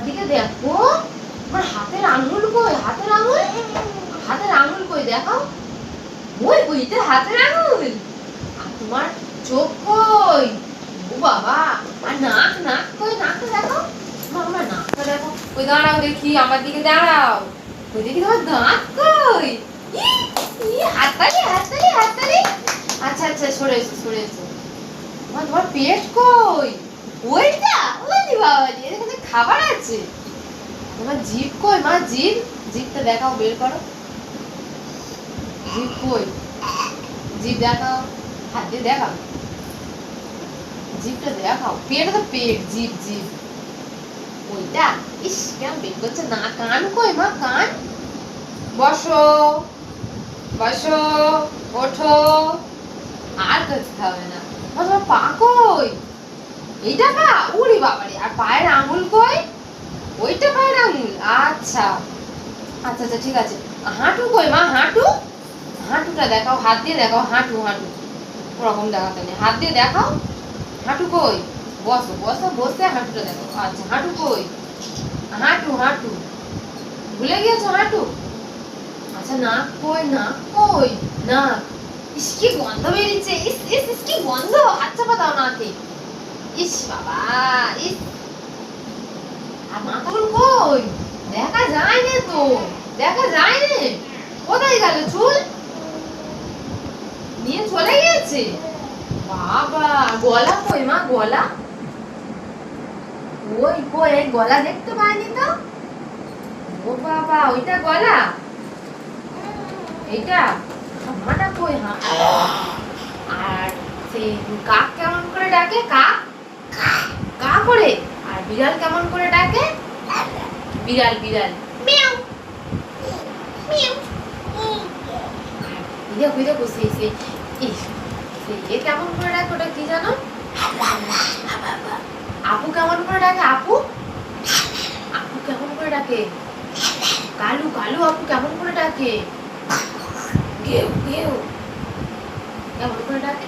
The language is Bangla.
দিকে দেখো, আমার হাতের আঙুল কই? হাতের আঙুল, হাতের আঙুল কই দেখাও। ওই বইতে হাতের আঙুল। আর তোমার চোখ কই? ও বাবা, আর নাক, নাক কই? নাকটা দেখাও। আমার নাকটা দেখো। ওই দাঁড়াও দেখি, আমার দিকে দাঁড়াও। ওই দেখি তোমার দাঁত কই? হাততালি, হাততালি, হাততালি। আচ্ছা আচ্ছা, সরে এসো, সরে এসো। তোমার পেট কই? ওইটা, ওই বাবাজি, এখানে খাবার আছে। তোমার জিভ কই মা? জিভ, জিভটা দেখাও, বের করো। জিভ কই? জিভ দেখাও, হাত দিয়ে দেখাও, জিভটা দেখাও। পেট তো পেট, জিভ, জিভ ওইটা। ইস, কেমন বের করছে না। কান কই মা? কান। বসো, বসো, ওঠো। আর করতে হবে না। তোমার পা কই? এইটা পা? উড়ি বাবারে। আর পায়ের আঙুল কই? ওইটা পায়ের আঙুল। আচ্ছা আচ্ছা আচ্ছা, ঠিক আছে। হাঁটু কই মা? হাঁটু, হাঁটুটা দেখাও, হাত দিয়ে দেখাও। হাঁটু, হাঁটু ওরকম দেখাতে নেই, হাত দিয়ে দেখাও। হাঁটু কই? বসো, বসো, বসে হাঁটুটা দেখো। আচ্ছা, হাঁটু কই? হাঁটু, হাঁটু ভুলে গিয়েছো হাঁটু। আচ্ছা, নাক কই? নাক কই? নাক। ইস, কি গন্ধ বেরিয়েছে। ইস ইস ইস, কি গন্ধ। আচ্ছা পাতাও নাকে। ইস বাবা, ইস। আর মাথাগুলো কই? দেখা যায় না তো, দেখা যায় না। কোথায় গেল? চুল নিয়ে চলে গিয়েছে। বাবা, গলা কই মা? গলা ওই কই? গলা দেখতে পাইনি তো। ও বাবা, ওইটা গলা। এইটা হামাটা কই? আর সেই কাক কেমন করে ডাকে? কাক, কা করে। আর বিড়াল কেমন করে ডাকে? বিড়াল, বিড়াল মিয়াও, মিয়াও। দেখো দেখো, সেই সেই সেই কেমন করে ডাকে? ওটা কি জানো? আপু কেমন করে ডাকে? আপু, আপু কেমন করে ডাকে? কালু, কালু আপু কেমন করে ডাকে? কেমন করে ডাকে?